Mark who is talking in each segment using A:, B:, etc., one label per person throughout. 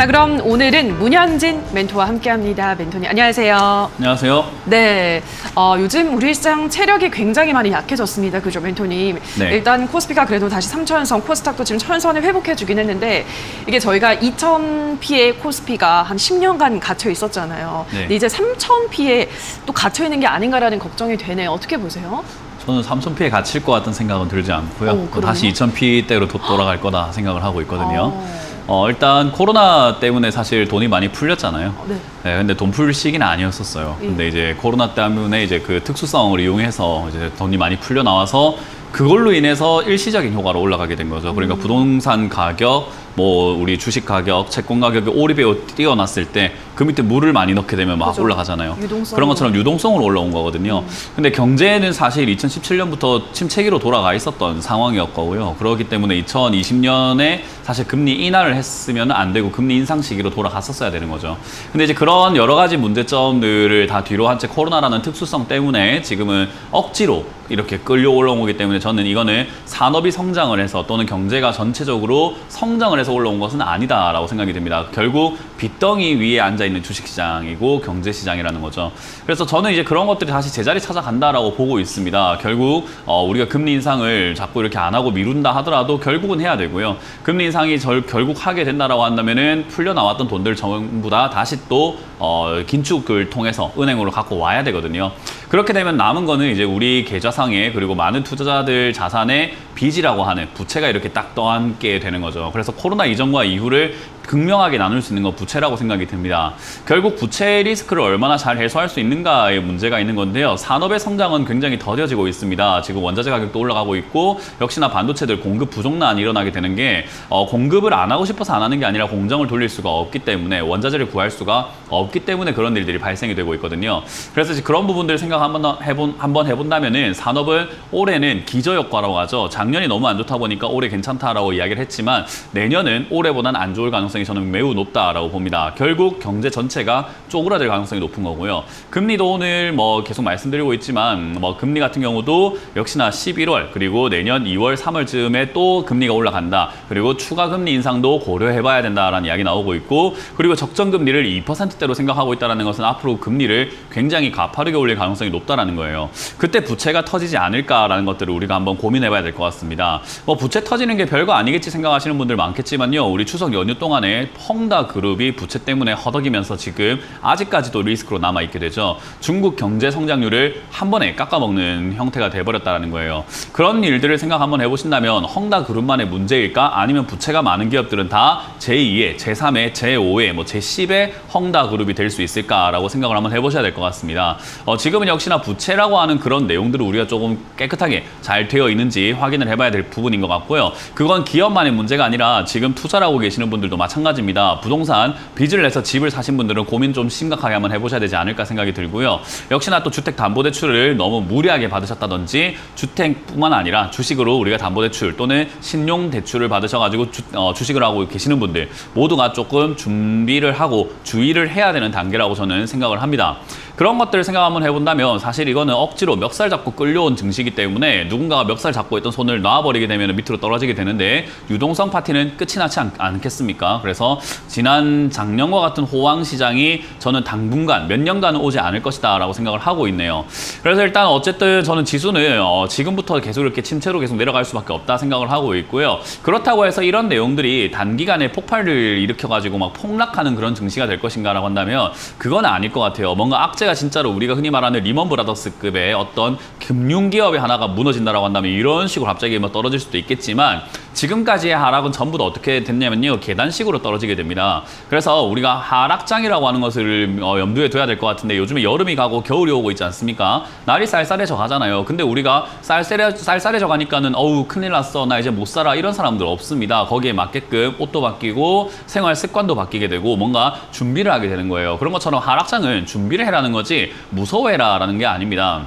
A: 자, 그럼 오늘은 문현진 멘토와 함께합니다. 멘토님, 안녕하세요.
B: 안녕하세요.
A: 네, 요즘 우리 시장 체력이 굉장히 많이 약해졌습니다. 그죠, 멘토님?
B: 네.
A: 일단 코스피가 그래도 다시 3,000선, 코스닥도 지금 1,000선을 회복해주긴 했는데 이게 저희가 2,000피에 코스피가 한 10년간 갇혀 있었잖아요.
B: 네.
A: 근데 이제 3,000피에 또 갇혀 있는 게 아닌가라는 걱정이 되네요. 어떻게 보세요?
B: 저는 3,000피에 갇힐 것 같은 생각은 들지 않고요. 다시 2,000피대로 돌아갈 거다 생각을 하고 있거든요. 일단 코로나 때문에 사실 돈이 많이 풀렸잖아요.
A: 네.
B: 네, 근데 돈 풀 시기는 아니었었어요. 근데 이제 코로나 때문에 이제 그 특수성을 이용해서 이제 돈이 많이 풀려 나와서 그걸로 인해서 일시적인 효과로 올라가게 된 거죠. 그러니까 부동산 가격, 뭐 우리 주식 가격, 채권 가격이 오리배로 뛰어났을 때 그 밑에 물을 많이 넣게 되면 막
A: 그죠.
B: 올라가잖아요.
A: 유동성으로.
B: 그런 것처럼 유동성으로 올라온 거거든요. 근데 경제는 사실 2017년부터 침체기로 돌아가 있었던 상황이었고요. 그렇기 때문에 2020년에 사실 금리 인하를 했으면 안 되고 금리 인상 시기로 돌아갔었어야 되는 거죠. 근데 이제 그런 여러 가지 문제점들을 다 뒤로 한 채 코로나라는 특수성 때문에 지금은 억지로 이렇게 끌려 올라온 거기 때문에 저는 이거는 산업이 성장을 해서 또는 경제가 전체적으로 성장을 해서 올라온 것은 아니다라고 생각이 듭니다. 결국 빚덩이 위에 앉아있는 주식시장이고 경제시장이라는 거죠. 그래서 저는 이제 그런 것들이 다시 제자리 찾아간다라고 보고 있습니다. 결국 우리가 금리 인상을 자꾸 이렇게 안 하고 미룬다 하더라도 결국은 해야 되고요. 금리 인상이 결국 하게 된다라고 한다면은 풀려 나왔던 돈들 전부 다 다시 또 긴축을 통해서 은행으로 갖고 와야 되거든요. 그렇게 되면 남은 거는 이제 우리 계좌상에 그리고 많은 투자자들 자산의 빚이라고 하는 부채가 이렇게 딱 떠안게 되는 거죠. 그래서 코로나 이전과 이후를 극명하게 나눌 수 있는 건 부채라고 생각이 듭니다. 결국 부채 리스크를 얼마나 잘 해소할 수 있는가에 문제가 있는 건데요. 산업의 성장은 굉장히 더뎌지고 있습니다. 지금 원자재 가격도 올라가고 있고 역시나 반도체들 공급 부족난이 일어나게 되는 게 공급을 안 하고 싶어서 안 하는 게 아니라 공장을 돌릴 수가 없기 때문에 원자재를 구할 수가 없기 때문에 그런 일들이 발생이 되고 있거든요. 그래서 이제 그런 부분들을 생각 한번 해본다면은 산업은 올해는 기저효과라고 하죠. 작년이 너무 안 좋다 보니까 올해 괜찮다라고 이야기를 했지만 내년은 올해보단 안 좋을 가능성이 저는 매우 높다라고 봅니다. 결국 경제 전체가 쪼그라들 가능성이 높은 거고요. 금리도 오늘 뭐 계속 말씀드리고 있지만 뭐 금리 같은 경우도 역시나 11월 그리고 내년 2월, 3월쯤에 또 금리가 올라간다. 그리고 추가 금리 인상도 고려해봐야 된다라는 이야기 나오고 있고 그리고 적정 금리를 2%대로 생각하고 있다는 것은 앞으로 금리를 굉장히 가파르게 올릴 가능성이 높다라는 거예요. 그때 부채가 터지지 않을까라는 것들을 우리가 한번 고민해봐야 될 것 같습니다. 뭐 부채 터지는 게 별거 아니겠지 생각하시는 분들 많겠지만요. 우리 추석 연휴 동안에 헝다그룹이 부채 때문에 허덕이면서 지금 아직까지도 리스크로 남아있게 되죠. 중국 경제 성장률을 한 번에 깎아먹는 형태가 돼버렸다는 거예요. 그런 일들을 생각 한번 해보신다면 헝다그룹만의 문제일까? 아니면 부채가 많은 기업들은 다 제2의, 제3의, 제5의, 뭐 제10의 헝다그룹이 될 수 있을까라고 생각을 한번 해보셔야 될 것 같습니다. 지금은 역시나 부채라고 하는 그런 내용들을 우리가 조금 깨끗하게 잘 되어 있는지 확인을 해봐야 될 부분인 것 같고요. 그건 기업만의 문제가 아니라 지금 투자를 하고 계시는 분들도 마찬가지입니다. 부동산 빚을 내서 집을 사신 분들은 고민 좀 심각하게 한번 해보셔야 되지 않을까 생각이 들고요. 역시나 또 주택담보대출을 너무 무리하게 받으셨다든지 주택뿐만 아니라 주식으로 우리가 담보대출 또는 신용대출을 받으셔가지고 주식을 하고 계시는 분들 모두가 조금 준비를 하고 주의를 해야 되는 단계라고 저는 생각을 합니다. 그런 것들을 생각 한번 해본다면 사실 이거는 억지로 멱살 잡고 끌려온 증시이기 때문에 누군가가 멱살 잡고 있던 손을 놔버리게 되면 밑으로 떨어지게 되는데 유동성 파티는 끝이 나지 않겠습니까? 그래서 작년과 같은 호황 시장이 저는 당분간 몇 년간은 오지 않을 것이다 라고 생각을 하고 있네요. 그래서 일단 어쨌든 저는 지수는 지금부터 계속 이렇게 침체로 계속 내려갈 수밖에 없다 생각을 하고 있고요. 그렇다고 해서 이런 내용들이 단기간에 폭발을 일으켜가지고 막 폭락하는 그런 증시가 될 것인가 라고 한다면 그건 아닐 것 같아요. 뭔가 악재가 진짜로 우리가 흔히 말하는 리먼 브라더스급의 어떤 금융기업의 하나가 무너진다라고 한다면 이런 식으로 갑자기 뭐 떨어질 수도 있겠지만 지금까지의 하락은 전부 다 어떻게 됐냐면요. 계단식으로 떨어지게 됩니다. 그래서 우리가 하락장이라고 하는 것을 염두에 둬야 될 것 같은데 요즘에 여름이 가고 겨울이 오고 있지 않습니까? 날이 쌀쌀해져 가잖아요. 근데 우리가 쌀쌀해져 가니까는 어우 큰일 났어. 나 이제 못 살아. 이런 사람들 없습니다. 거기에 맞게끔 옷도 바뀌고 생활 습관도 바뀌게 되고 뭔가 준비를 하게 되는 거예요. 그런 것처럼 하락장은 준비를 해라는 거지 무서워해라라는 게 아닙니다.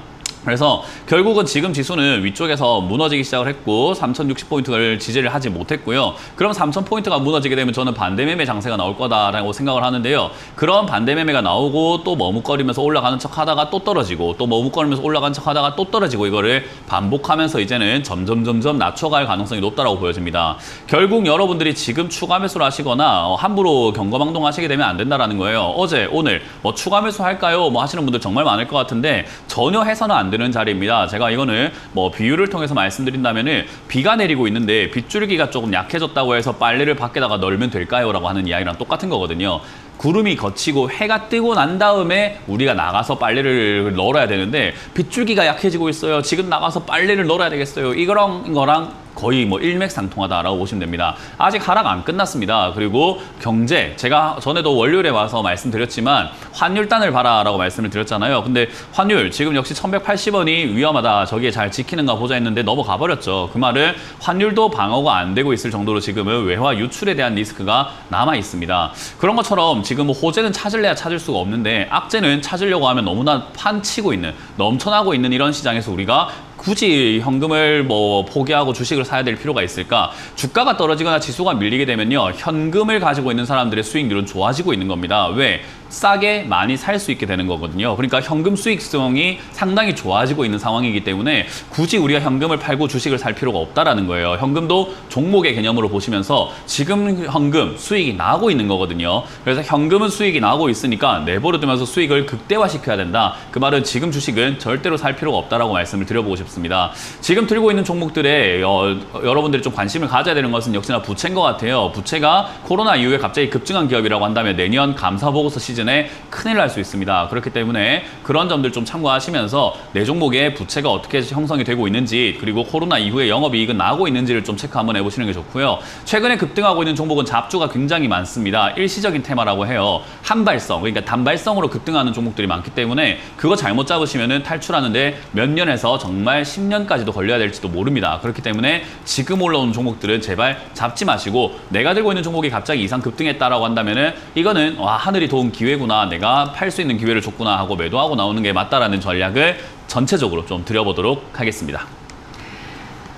B: 그래서 결국은 지금 지수는 위쪽에서 무너지기 시작을 했고 3060포인트를 지지를 하지 못했고요. 그럼 3000포인트가 무너지게 되면 저는 반대매매 장세가 나올 거다라고 생각을 하는데요. 그런 반대매매가 나오고 또 머뭇거리면서 올라가는 척 하다가 또 떨어지고 또 머뭇거리면서 올라가는 척 하다가 또 떨어지고 이거를 반복하면서 이제는 점점 낮춰갈 가능성이 높다라고 보여집니다. 결국 여러분들이 지금 추가 매수를 하시거나 함부로 경거망동 하시게 되면 안 된다라는 거예요. 어제 오늘 뭐 추가 매수 할까요? 뭐 하시는 분들 정말 많을 것 같은데 전혀 해서는 안 되는 자리입니다. 제가 이거는 뭐 비유를 통해서 말씀드린다면은 비가 내리고 있는데 빗줄기가 조금 약해졌다고 해서 빨래를 밖에다가 널면 될까요? 라고 하는 이야기랑 똑같은 거거든요. 구름이 걷히고 해가 뜨고 난 다음에 우리가 나가서 빨래를 널어야 되는데 빗줄기가 약해지고 있어요. 지금 나가서 빨래를 널어야 되겠어요. 이거랑 거의 뭐 일맥상통하다라고 보시면 됩니다. 아직 하락 안 끝났습니다. 그리고 경제, 제가 전에도 월요일에 와서 말씀드렸지만 환율단을 봐라라고 말씀을 드렸잖아요. 근데 환율 지금 역시 1180원이 위험하다. 저기에 잘 지키는가 보자 했는데 넘어가 버렸죠. 그 말은 환율도 방어가 안 되고 있을 정도로 지금은 외화 유출에 대한 리스크가 남아 있습니다. 그런 것처럼 지금 뭐 호재는 찾을래야 찾을 수가 없는데 악재는 찾으려고 하면 너무나 판치고 있는, 넘쳐나고 있는 이런 시장에서 우리가 굳이 현금을 뭐 포기하고 주식을 사야 될 필요가 있을까? 주가가 떨어지거나 지수가 밀리게 되면요, 현금을 가지고 있는 사람들의 수익률은 좋아지고 있는 겁니다. 왜? 싸게 많이 살 수 있게 되는 거거든요. 그러니까 현금 수익성이 상당히 좋아지고 있는 상황이기 때문에 굳이 우리가 현금을 팔고 주식을 살 필요가 없다라는 거예요. 현금도 종목의 개념으로 보시면서 지금 현금 수익이 나고 있는 거거든요. 그래서 현금은 수익이 나고 있으니까 내버려두면서 수익을 극대화시켜야 된다. 그 말은 지금 주식은 절대로 살 필요가 없다라고 말씀을 드려보고 싶습니다. 지금 들고 있는 종목들에 여러분들이 좀 관심을 가져야 되는 것은 역시나 부채인 것 같아요. 부채가 코로나 이후에 갑자기 급증한 기업이라고 한다면 내년 감사보고서 시즌에 큰일 날 수 있습니다. 그렇기 때문에 그런 점들 좀 참고하시면서 내 종목의 부채가 어떻게 형성이 되고 있는지, 그리고 코로나 이후에 영업이익은 나고 있는지를 좀 체크 한번 해보시는 게 좋고요. 최근에 급등하고 있는 종목은 잡주가 굉장히 많습니다. 일시적인 테마라고 해요. 한발성, 그러니까 단발성으로 급등하는 종목들이 많기 때문에 그거 잘못 잡으시면 탈출하는데 몇 년에서 정말 10년까지도 걸려야 될지도 모릅니다. 그렇기 때문에 지금 올라오는 종목들은 제발 잡지 마시고, 내가 들고 있는 종목이 갑자기 이상 급등했다라고 한다면은 이거는 와, 하늘이 도운 기회구나, 내가 팔 수 있는 기회를 줬구나 하고 매도하고 나오는 게 맞다라는 전략을 전체적으로 좀 드려보도록 하겠습니다.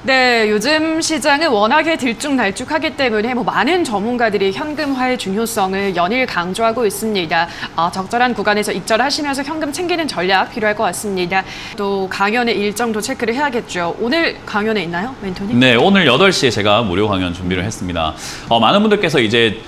A: 네, 요즘 시장은 워낙에 들쭉날쭉하기 때문에 많은 전문가들이 현금화의 중요성을 연일 강조하고 있습니다. 적절한 구간에서 익절하시면서 현금 챙기는 전략 필요할 것 같습니다. 또 강연의 일정도 체크를 해야겠죠. 오늘 강연에 있나요, 멘토님?
B: 네, 오늘 8시에 제가 무료 강연 준비를 했습니다. 많은 분들께서 이제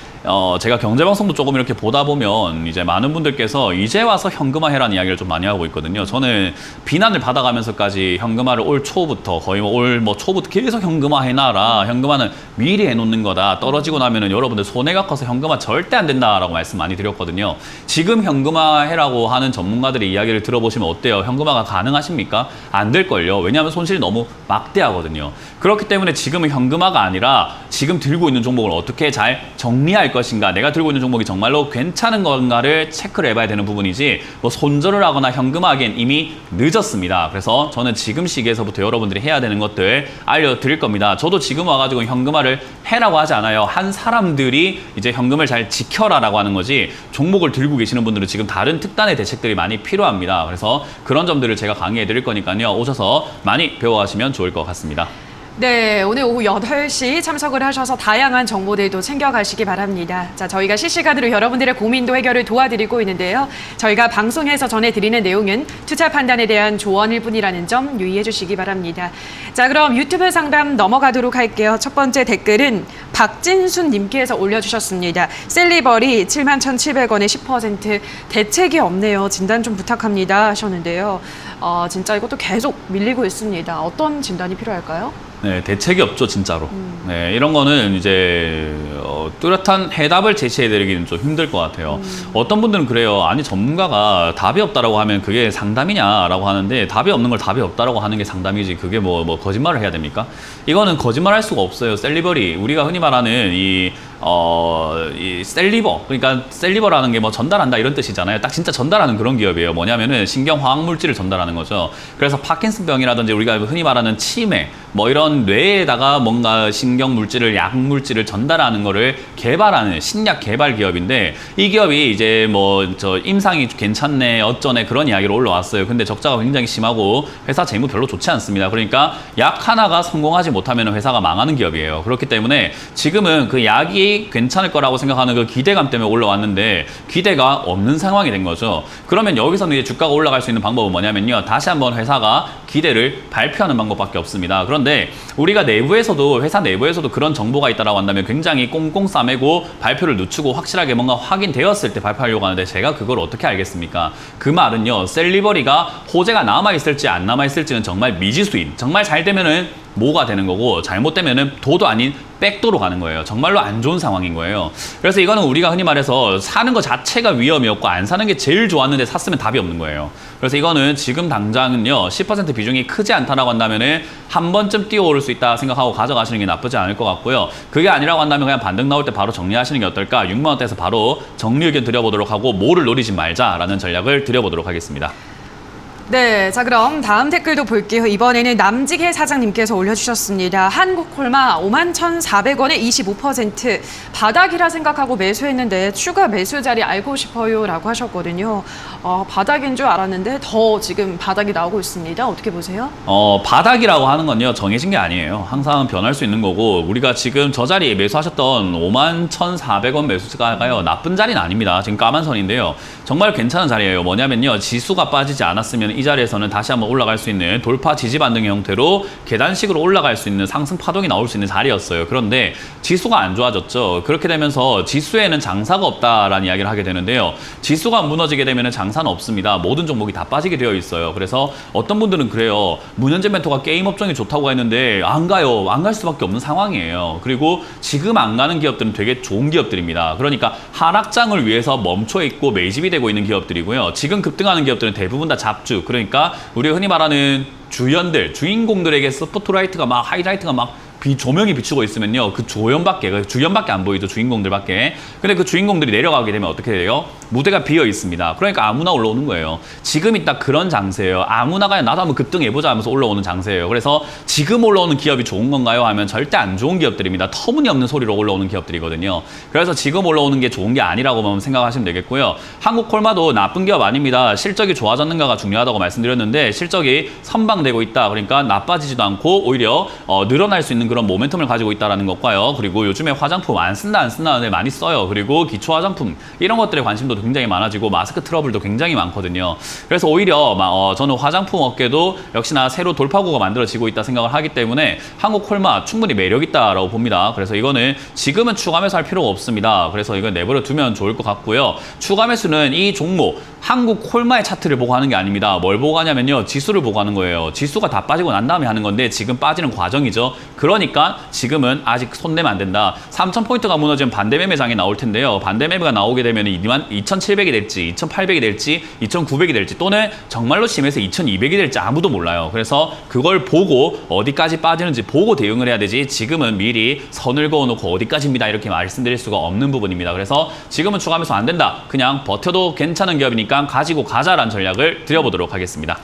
B: 제가 경제방송도 조금 이렇게 보다 보면 이제 많은 분들께서 이제 와서 현금화해라는 이야기를 좀 많이 하고 있거든요. 저는 비난을 받아가면서까지 현금화를 올 초부터, 거의 올 초부터 계속 현금화해놔라. 현금화는 미리 해놓는 거다. 떨어지고 나면은 여러분들 손해가 커서 현금화 절대 안 된다라고 말씀 많이 드렸거든요. 지금 현금화해라고 하는 전문가들의 이야기를 들어보시면 어때요? 현금화가 가능하십니까? 안 될걸요. 왜냐하면 손실이 너무 막대하거든요. 그렇기 때문에 지금은 현금화가 아니라 지금 들고 있는 종목을 어떻게 잘 정리할 것인가, 내가 들고 있는 종목이 정말로 괜찮은 건가를 체크를 해봐야 되는 부분이지, 뭐 손절을 하거나 현금화하기엔 이미 늦었습니다. 그래서 저는 지금 시기에서부터 여러분들이 해야 되는 것들 알려드릴 겁니다. 저도 지금 와가지고 현금화를 해라고 하지 않아요. 한 사람들이 이제 현금을 잘 지켜라라고 하는 거지, 종목을 들고 계시는 분들은 지금 다른 특단의 대책들이 많이 필요합니다. 그래서 그런 점들을 제가 강의해 드릴 거니까요. 오셔서 많이 배워가시면 좋을 것 같습니다.
A: 네, 오늘 오후 8시 참석을 하셔서 다양한 정보들도 챙겨가시기 바랍니다. 자, 저희가 실시간으로 여러분들의 고민도 해결을 도와드리고 있는데요. 저희가 방송에서 전해드리는 내용은 투자 판단에 대한 조언일 뿐이라는 점 유의해 주시기 바랍니다. 자, 그럼 유튜브 상담 넘어가도록 할게요. 첫 번째 댓글은 박진순 님께서 올려주셨습니다. 셀리버리 71,700원에 10% 대책이 없네요. 진단 좀 부탁합니다 하셨는데요. 진짜 이것도 계속 밀리고 있습니다. 어떤 진단이 필요할까요?
B: 네, 대책이 없죠, 진짜로. 네, 이런 거는 이제 뚜렷한 해답을 제시해드리기는 좀 힘들 것 같아요. 어떤 분들은 그래요. 아니, 전문가가 답이 없다라고 하면 그게 상담이냐라고 하는데, 답이 없는 걸 답이 없다라고 하는 게 상담이지, 그게 뭐 거짓말을 해야 됩니까? 이거는 거짓말할 수가 없어요. 셀리버리, 우리가 흔히 말하는 이 셀리버, 그러니까 셀리버라는 게 뭐 전달한다 이런 뜻이잖아요. 딱 진짜 전달하는 그런 기업이에요. 뭐냐면은 신경화학 물질을 전달하는 거죠. 그래서 파킨슨병이라든지 우리가 흔히 말하는 치매, 뭐 이런 어떤 뇌에다가 뭔가 신경 물질을, 약 물질을 전달하는 거를 개발하는 신약 개발 기업인데, 이 기업이 이제 뭐 저 임상이 괜찮네 어쩌네 그런 이야기로 올라왔어요. 근데 적자가 굉장히 심하고 회사 재무 별로 좋지 않습니다. 그러니까 약 하나가 성공하지 못하면 회사가 망하는 기업이에요. 그렇기 때문에 지금은 그 약이 괜찮을 거라고 생각하는 그 기대감 때문에 올라왔는데 기대가 없는 상황이 된 거죠. 그러면 여기서는 이제 주가가 올라갈 수 있는 방법은 뭐냐면요, 다시 한번 회사가 기대를 발표하는 방법밖에 없습니다. 그런데 우리가 내부에서도, 회사 내부에서도 그런 정보가 있다라고 한다면 굉장히 꽁꽁 싸매고 발표를 늦추고 확실하게 뭔가 확인되었을 때 발표하려고 하는데, 제가 그걸 어떻게 알겠습니까? 그 말은요, 셀리버리가 호재가 남아있을지 안 남아있을지는 정말 미지수인, 정말 잘 되면은 모가 되는 거고 잘못되면은 도도 아닌 백도로 가는 거예요. 정말로 안 좋은 상황인 거예요. 그래서 이거는 우리가 흔히 말해서 사는 것 자체가 위험이었고 안 사는 게 제일 좋았는데 샀으면 답이 없는 거예요. 그래서 이거는 지금 당장은요 10% 비중이 크지 않다라고 한다면은 한 번쯤 뛰어오를 수 있다 생각하고 가져가시는 게 나쁘지 않을 것 같고요. 그게 아니라고 한다면 그냥 반등 나올 때 바로 정리하시는 게 어떨까? 6만 원대에서 바로 정리 의견 드려보도록 하고 뭐를 노리지 말자라는 전략을 드려보도록 하겠습니다.
A: 네, 자 그럼 다음 댓글도 볼게요. 이번에는 남직혜 사장님께서 올려주셨습니다. 한국콜마 51,400원에 25% 바닥이라 생각하고 매수했는데 추가 매수 자리 알고 싶어요 라고 하셨거든요. 바닥인 줄 알았는데 더 지금 바닥이 나오고 있습니다. 어떻게 보세요?
B: 바닥이라고 하는 건요 정해진 게 아니에요. 항상 변할 수 있는 거고, 우리가 지금 저 자리에 매수하셨던 51,400원 매수가가요 나쁜 자리는 아닙니다. 지금 까만 선인데요, 정말 괜찮은 자리예요. 뭐냐면요, 지수가 빠지지 않았으면 이 자리에서는 다시 한번 올라갈 수 있는 돌파 지지 반등의 형태로 계단식으로 올라갈 수 있는 상승 파동이 나올 수 있는 자리였어요. 그런데 지수가 안 좋아졌죠. 그렇게 되면서 지수에는 장사가 없다라는 이야기를 하게 되는데요, 지수가 무너지게 되면 장사는 없습니다. 모든 종목이 다 빠지게 되어 있어요. 그래서 어떤 분들은 그래요, 문현재 멘토가 게임 업종이 좋다고 했는데 안 가요. 안 갈 수밖에 없는 상황이에요. 그리고 지금 안 가는 기업들은 되게 좋은 기업들입니다. 그러니까 하락장을 위해서 멈춰 있고 매집이 되고 있는 기업들이고요, 지금 급등하는 기업들은 대부분 다 잡주, 그러니까 우리가 흔히 말하는 주연들, 주인공들에게 스포트라이트가 막, 하이라이트가 막 조명이 비추고 있으면요, 그 조연밖에, 그 주연밖에 안 보이죠. 주인공들밖에. 근데 그 주인공들이 내려가게 되면 어떻게 돼요? 무대가 비어 있습니다. 그러니까 아무나 올라오는 거예요. 지금이 딱 그런 장세예요. 아무나 그냥 나도 한번 급등해보자 하면서 올라오는 장세예요. 그래서 지금 올라오는 기업이 좋은 건가요? 하면 절대 안 좋은 기업들입니다. 터무니없는 소리로 올라오는 기업들이거든요. 그래서 지금 올라오는 게 좋은 게 아니라고만 생각하시면 되겠고요. 한국콜마도 나쁜 기업 아닙니다. 실적이 좋아졌는가가 중요하다고 말씀드렸는데 실적이 선방되고 있다. 그러니까 나빠지지도 않고 오히려 늘어날 수 있는 그런 모멘텀을 가지고 있다는 것과요. 그리고 요즘에 화장품 안 쓴다는데 많이 써요. 그리고 기초 화장품 이런 것들에 관심도 굉장히 많아지고 마스크 트러블도 굉장히 많거든요. 그래서 오히려 저는 화장품 업계도 역시나 새로 돌파구가 만들어지고 있다 생각을 하기 때문에 한국콜마 충분히 매력 있다라고 봅니다. 그래서 이거는 지금은 추가 매수할 필요가 없습니다. 그래서 이건 내버려 두면 좋을 것 같고요. 추가 매수는 이 종목 한국콜마의 차트를 보고 하는 게 아닙니다. 뭘 보고 하냐면요, 지수를 보고 하는 거예요. 지수가 다 빠지고 난 다음에 하는 건데 지금 빠지는 과정이죠. 그러니까 지금은 아직 손 내면 안 된다. 3,000포인트가 무너지면 반대 매매장이 나올 텐데요. 반대 매매가 나오게 되면 2,700이 될지 2,800이 될지 2,900이 될지 또는 정말로 심해서 2,200이 될지 아무도 몰라요. 그래서 그걸 보고 어디까지 빠지는지 보고 대응을 해야 되지, 지금은 미리 선을 그어놓고 어디까지입니다 이렇게 말씀드릴 수가 없는 부분입니다. 그래서 지금은 추가 매수 안 된다. 그냥 버텨도 괜찮은 기업이니까 가지고 가자라는 전략을 드려보도록 하겠습니다.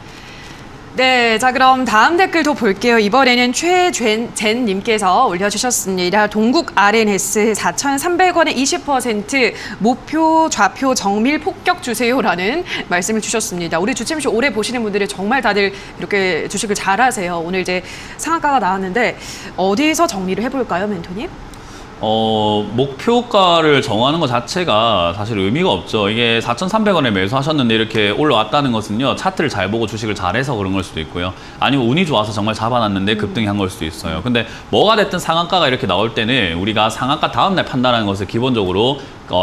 A: 네, 자 그럼 다음 댓글도 볼게요. 이번에는 최젠님께서 올려주셨습니다. 동국 RNS 4,300원에 20% 목표 좌표 정밀 폭격 주세요라는 말씀을 주셨습니다. 우리 주침쇼 오래 보시는 분들이 정말 다들 이렇게 주식을 잘하세요. 오늘 이제 상한가가 나왔는데 어디서 정리를 해볼까요, 멘토님?
B: 목표가를 정하는 것 자체가 사실 의미가 없죠. 이게 4,300원에 매수하셨는데 이렇게 올라왔다는 것은요, 차트를 잘 보고 주식을 잘해서 그런 걸 수도 있고요. 아니면 운이 좋아서 정말 잡아놨는데 급등이 한 걸 수도 있어요. 근데 뭐가 됐든 상한가가 이렇게 나올 때는 우리가 상한가 다음날 판단하는 것을 기본적으로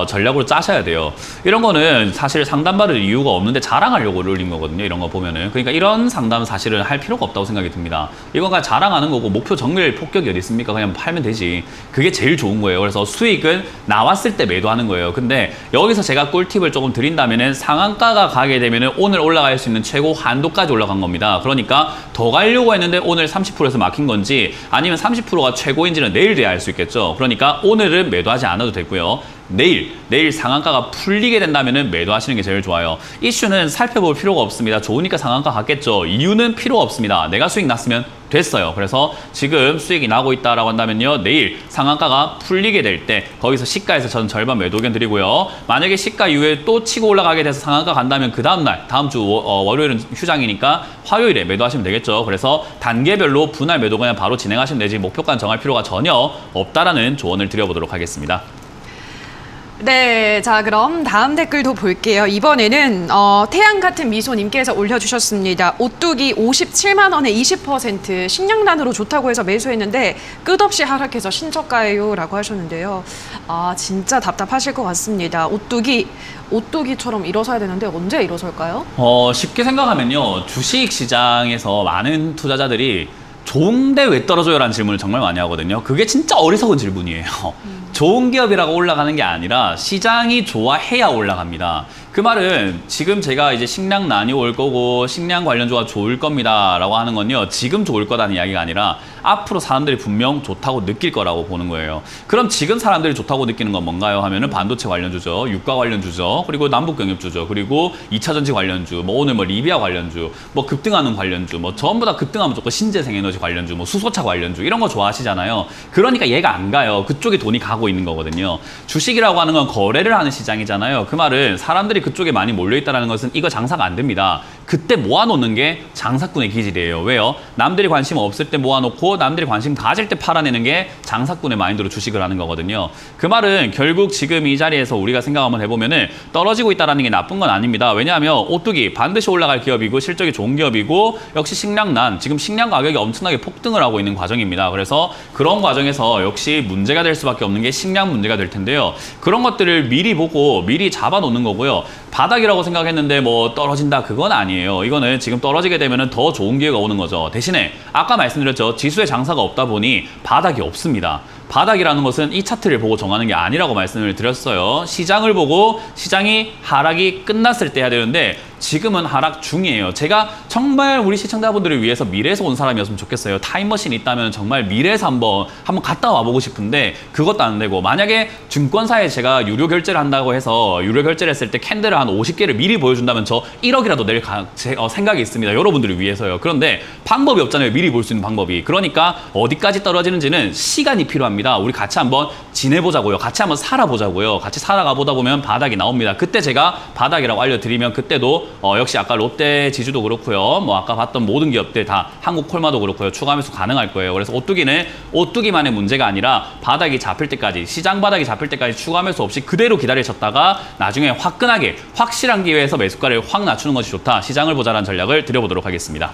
B: 전략으로 짜셔야 돼요. 이런 거는 사실 상담받을 이유가 없는데 자랑하려고 올린 거거든요. 이런 거 보면은. 그러니까 이런 상담은 사실은 할 필요가 없다고 생각이 듭니다. 이건 그냥 자랑하는 거고 목표 정밀 폭격이 어디 있습니까? 그냥 팔면 되지. 그게 제일 좋은 거예요. 그래서 수익은 나왔을 때 매도하는 거예요. 근데 여기서 제가 꿀팁을 조금 드린다면은 상한가가 가게 되면은 오늘 올라갈 수 있는 최고 한도까지 올라간 겁니다. 그러니까 더 가려고 했는데 오늘 30%에서 막힌 건지 아니면 30%가 최고인지는 내일 돼야 알 수 있겠죠. 그러니까 오늘은 매도하지 않아도 되고요. 내일 상한가가 풀리게 된다면 매도하시는 게 제일 좋아요. 이슈는 살펴볼 필요가 없습니다. 좋으니까 상한가 갔겠죠. 이유는 필요가 없습니다. 내가 수익 났으면 됐어요. 그래서 지금 수익이 나고 있다라고 한다면요. 내일 상한가가 풀리게 될 때 거기서 시가에서 저는 절반 매도 의견 드리고요. 만약에 시가 이후에 또 치고 올라가게 돼서 상한가 간다면 그 다음날 다음 주 월요일은 휴장이니까 화요일에 매도하시면 되겠죠. 그래서 단계별로 분할 매도 그냥 바로 진행하시면 되지 목표가 정할 필요가 전혀 없다라는 조언을 드려보도록 하겠습니다.
A: 네, 자 그럼 다음 댓글도 볼게요. 이번에는 태양 같은 미소님께서 올려주셨습니다. 오뚜기 57만 원에 20% 식량난으로 좋다고 해서 매수했는데 끝없이 하락해서 신저가예요 라고 하셨는데요. 아 진짜 답답하실 것 같습니다. 오뚜기처럼 일어서야 되는데 언제 일어설까요?
B: 쉽게 생각하면요. 주식 시장에서 많은 투자자들이 좋은데 왜 떨어져요? 라는 질문을 정말 많이 하거든요. 그게 진짜 어리석은 질문이에요. 좋은 기업이라고 올라가는 게 아니라 시장이 좋아해야 올라갑니다. 그 말은 지금 제가 이제 식량난이 올 거고 식량 관련주가 좋을 겁니다 라고 하는 건요. 지금 좋을 거라는 이야기가 아니라 앞으로 사람들이 분명 좋다고 느낄 거라고 보는 거예요. 그럼 지금 사람들이 좋다고 느끼는 건 뭔가요? 하면은 반도체 관련주죠. 유가 관련주죠. 그리고 남북경협주죠. 그리고 2차전지 관련주, 뭐 오늘 뭐 리비아 관련주, 뭐 급등하는 관련주, 뭐 전부 다 급등하면 조금 신재생에너지 관련주, 뭐 수소차 관련주 이런 거 좋아하시잖아요. 그러니까 얘가 안 가요. 그쪽에 돈이 가고 있는 거거든요. 주식이라고 하는 건 거래를 하는 시장이잖아요. 그 말은 사람들이 그쪽에 많이 몰려있다는 것은 이거 장사가 안 됩니다. 그때 모아놓는 게 장사꾼의 기질이에요. 왜요? 남들이 관심 없을 때 모아놓고 남들이 관심 가질 때 팔아내는 게 장사꾼의 마인드로 주식을 하는 거거든요. 그 말은 결국 지금 이 자리에서 우리가 생각 한번 해보면은 떨어지고 있다는 게 나쁜 건 아닙니다. 왜냐하면 오뚜기 반드시 올라갈 기업이고 실적이 좋은 기업이고 역시 식량난, 지금 식량 가격이 엄청나게 폭등을 하고 있는 과정입니다. 그래서 그런 과정에서 역시 문제가 될 수밖에 없는 게 식량 문제가 될 텐데요. 그런 것들을 미리 보고 미리 잡아놓는 거고요. 바닥이라고 생각했는데 뭐 떨어진다 그건 아니에요. 이거는 지금 떨어지게 되면 더 좋은 기회가 오는 거죠. 대신에 아까 말씀드렸죠. 지수의 장사가 없다 보니 바닥이 없습니다. 바닥이라는 것은 이 차트를 보고 정하는 게 아니라고 말씀을 드렸어요. 시장을 보고 시장이 하락이 끝났을 때 해야 되는데 지금은 하락 중이에요. 제가 정말 우리 시청자분들을 위해서 미래에서 온 사람이었으면 좋겠어요. 타임머신이 있다면 정말 미래에서 한번 갔다 와보고 싶은데 그것도 안 되고 만약에 증권사에 제가 유료 결제를 한다고 해서 유료 결제를 했을 때 캔들을 한 50개를 미리 보여준다면 저 1억이라도 낼 생각이 있습니다. 여러분들을 위해서요. 그런데 방법이 없잖아요. 미리 볼 수 있는 방법이. 그러니까 어디까지 떨어지는지는 시간이 필요합니다. 우리 같이 한번 지내보자고요. 같이 한번 살아보자고요. 같이 살아가 보다 보면 바닥이 나옵니다. 그때 제가 바닥이라고 알려드리면 그때도 역시 아까 롯데 지주도 그렇고요. 뭐 아까 봤던 모든 기업들 다 한국콜마도 그렇고요. 추가 매수 가능할 거예요. 그래서 오뚜기는 오뚜기만의 문제가 아니라 바닥이 잡힐 때까지 시장 바닥이 잡힐 때까지 추가 매수 없이 그대로 기다리셨다가 나중에 화끈하게 확실한 기회에서 매수가를 확 낮추는 것이 좋다. 시장을 보자라는 전략을 드려보도록 하겠습니다.